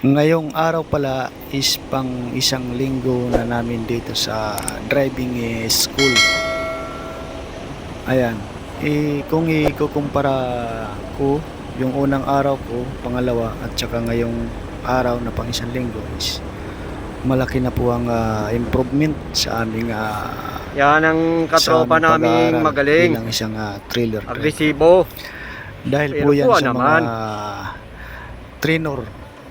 Ngayong araw pala is pang isang linggo na namin dito sa driving school. Ayan. Kung ikukumpara ko yung unang araw ko, pangalawa at saka ngayong araw na pang isang linggo is malaki na po ang improvement sa aming Yan ang katropa naming pag-aaral magaling. bilang isang trailer driver. Agresibo. Dahil Pero po yan po sa naman. mga trainer.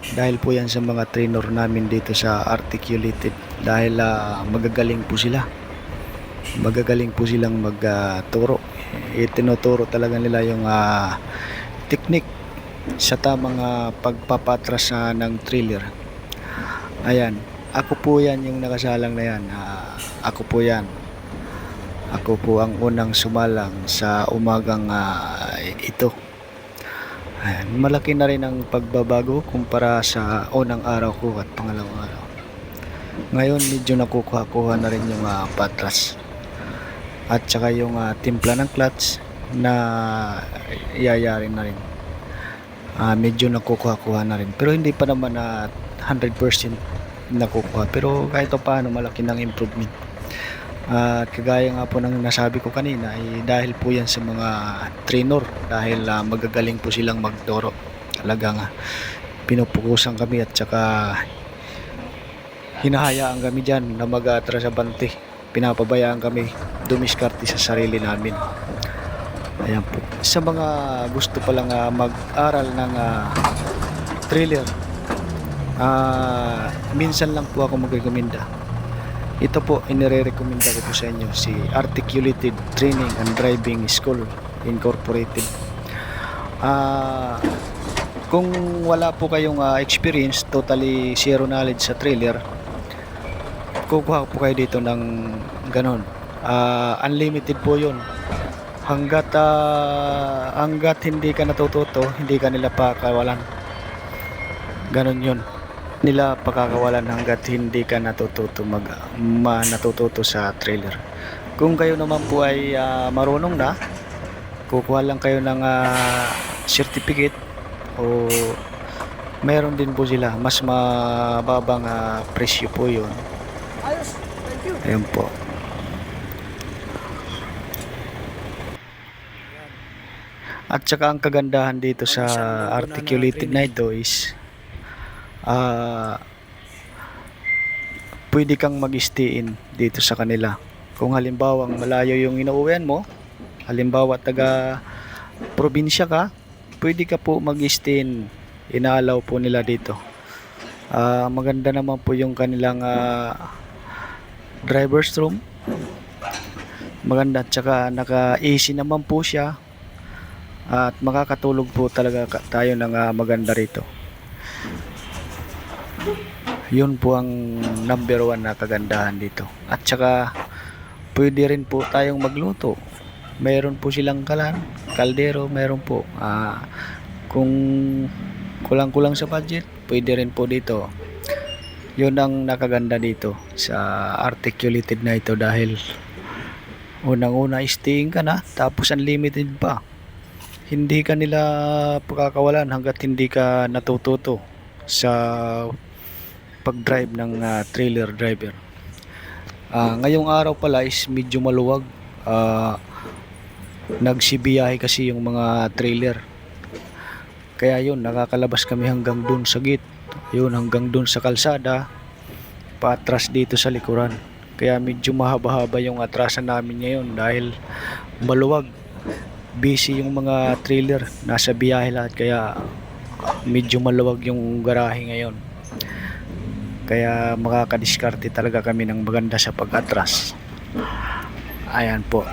Dahil po yan sa mga trainer namin dito sa Articulated. Dahil magagaling po sila. Magagaling po silang magturo. Itinuturo talaga nila yung technique sa tamang pagpapatras ng trailer. Ayan. Ako po yan yung nakasalang na yan. Ako po yan. Ako po ang unang sumalang sa umagang ito. Ayan, malaki na rin ang pagbabago kumpara sa unang araw ko at pangalawang araw. Ngayon medyo nakukuha-kuha na rin yung patras. At saka yung timpla ng clutch na iyayari na rin. Medyo nakukuha-kuha na rin. Pero hindi pa naman 100% nakukuha. Pero kahit paano malaki ng improvement. At kagaya nga po ng nasabi ko kanina ay dahil po yan sa mga trainer, dahil magagaling po silang magturo. Talagang pinupukusan kami at saka hinahayaan kami dyan na mag-atras sa bante. Pinapabayaan kami dumiskarte sa sarili namin. Ayan po. Sa mga gusto palang mag-aral ng trailer, minsan lang po ako magrekomenda. Ito po, inire-recommenda ko po sa inyo si Articulated Training and Driving School Incorporated. Kung wala po kayong experience, totally zero knowledge sa trailer, kukuha po kayo dito ng ganon. Unlimited po yun. Hanggat hindi ka natututo, hindi ka nila pakawalan. Ganon yun. Nila pakakawalan hanggat hindi ka natututo natututo sa trailer. Kung kayo naman po ay marunong na, kukuha lang kayo ng certificate o meron din po sila, mas mababang presyo po yun. Ayun po. At saka ang kagandahan dito sa Articulated na ito is pwede kang mag-stay-in dito sa kanila. Kung halimbawa malayo yung inuuwian mo, halimbawa taga probinsya ka, pwede ka po mag-stay-in. Inaalaw po nila dito. Maganda naman po yung kanilang driver's room. Maganda at saka naka-AC naman po siya. At makakatulog po talaga tayo ng maganda rito. Yun po ang number 1 na kagandahan dito. At saka pwede rin po tayong magluto. Meron po silang kaldero, meron po. Kung kulang-kulang sa budget, pwede rin po dito. Yun ang nakaganda dito sa Articulated na ito dahil unang-una staying ka na, tapos unlimited pa. Hindi ka nila pakakawalan hanggat hindi ka natututo sa pag-drive ng trailer driver. Ngayong araw pala is medyo maluwag. Nagsibiyahe kasi yung mga trailer. Kaya yun, nakakalabas kami hanggang dun sa gate. Yun, hanggang dun sa kalsada. Paatras dito sa likuran. Kaya medyo mahaba-haba yung atrasan namin ngayon dahil maluwag. Busy yung mga trailer. Nasa biyahe lahat kaya medyo maluwag yung garahe ngayon. Kaya makakadiskarte talaga kami ng maganda sa pag-atras. Ayan po.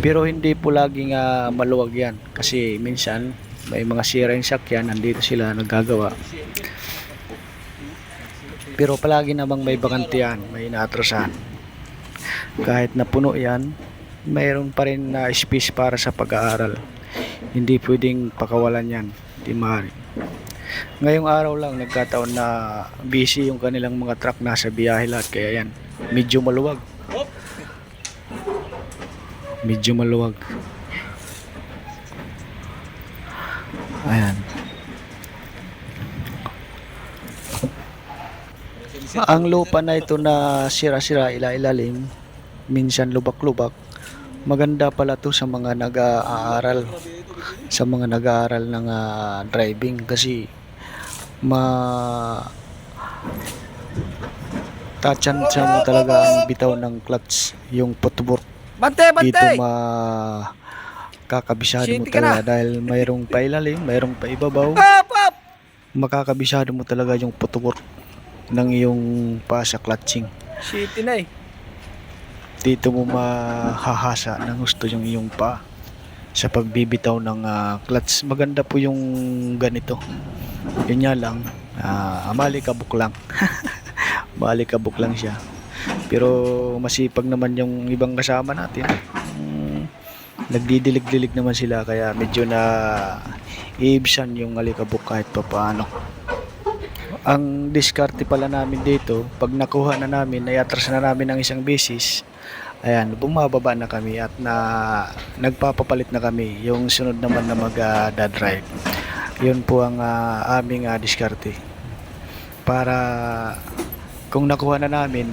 Pero hindi po laging maluwag yan. Kasi minsan may mga sira yung sakyan. Nandito sila naggagawa. Pero palagi namang may bakantiyan. May naatrasan. Kahit na puno yan, mayroon pa rin space para sa pag-aaral. Hindi pwedeng pakawalan yan. Hindi maaari. Ngayong araw lang nagkataon na busy yung kanilang mga truck, nasa biyahe lahat, kaya yan medyo maluwag. Ayan. Ang lupa na ito na sira-sira, ilalim, minsan lubak-lubak, maganda pala to sa mga nag-aaral, sa mga nag-aaral ng driving kasi ma tatsansya mo talaga ang bitaw ng clutch, yung footwork. Bante, Dito bante! kakabisado mo Shitty ka na. talaga dahil mayroong pailalim, mayroong paibabaw. Up, up! Makakabisado mo talaga yung footwork ng iyong paa sa clutching. Shitty na eh. Dito mo mahahasa ng gusto yung iyong paa sa pagbibitaw ng clutch. Maganda po yung ganito. Yun nga lang, malikabok lang. Malikabok lang siya. Pero masipag naman yung ibang kasama natin. Nagdidilig-dilig naman sila kaya medyo na iibsan yung alikabok kahit pa paano. Ang diskarte pala namin dito, pag nakuha na namin, naiatras na namin ng isang beses, ayan, bumababa na kami at nagpapapalit na kami. Yung sunod naman na mag-drive. Yun po ang aming diskarte. Para kung nakuha na namin,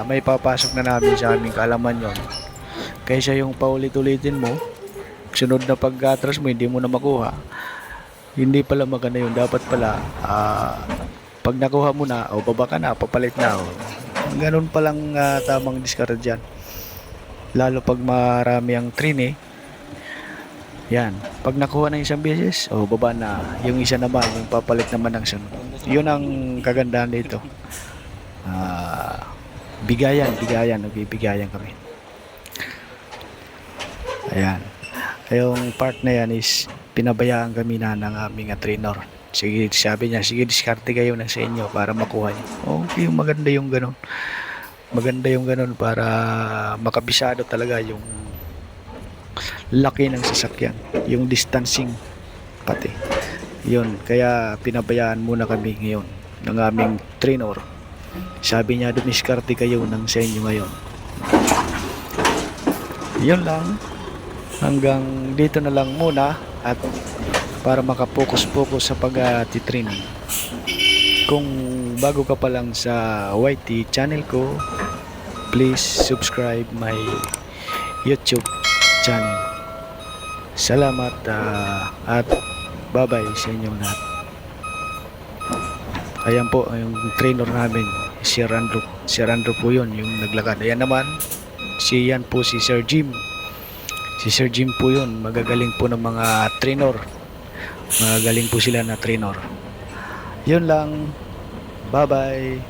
may papasok na namin sa aming kaalaman yon. Kaysa yung paulit-ulitin mo, sunod na pag-atras mo, hindi mo na makuha. Hindi pala maganda yun. Dapat pala, pag nakuha mo na, baba ka na, papalit na. Ganun palang tamang diskarte dyan. Lalo pag marami ang train yan. Pag nakuha ng isang beses, baba na. Yung isa naman, yung papalit naman ng sunod. Yun ang kagandahan dito. Bigayan. Nagbibigayan kami. Ayan. Yung part na yan is pinabayaan kami na ng aming trainer. Sige, sabi niya, sige, diskarte kayo na sa inyo para makuha niyo. Okay, maganda yung ganun. Maganda yung ganun para makabisado talaga yung laki ng sasakyan. Yung distancing pati. Yun, kaya pinabayaan muna kami ngayon ng aming trainer. Sabi niya, dumiskarte kayo ng sa inyo ngayon. Yun lang. Hanggang dito na lang muna at para makapokus-pokus sa pag-titraining. Kung bago ka pa lang sa YT channel ko, please subscribe my YouTube channel. Salamat at bye-bye sa inyong lahat. Ayan po yung trainer namin, si Randro. Si Randro po yun, yung naglakad. Ayan naman, si Sir Jim. Si Sir Jim po yun, magagaling po ng mga trainer. Magagaling po sila na trainer. Yun lang. Bye-bye.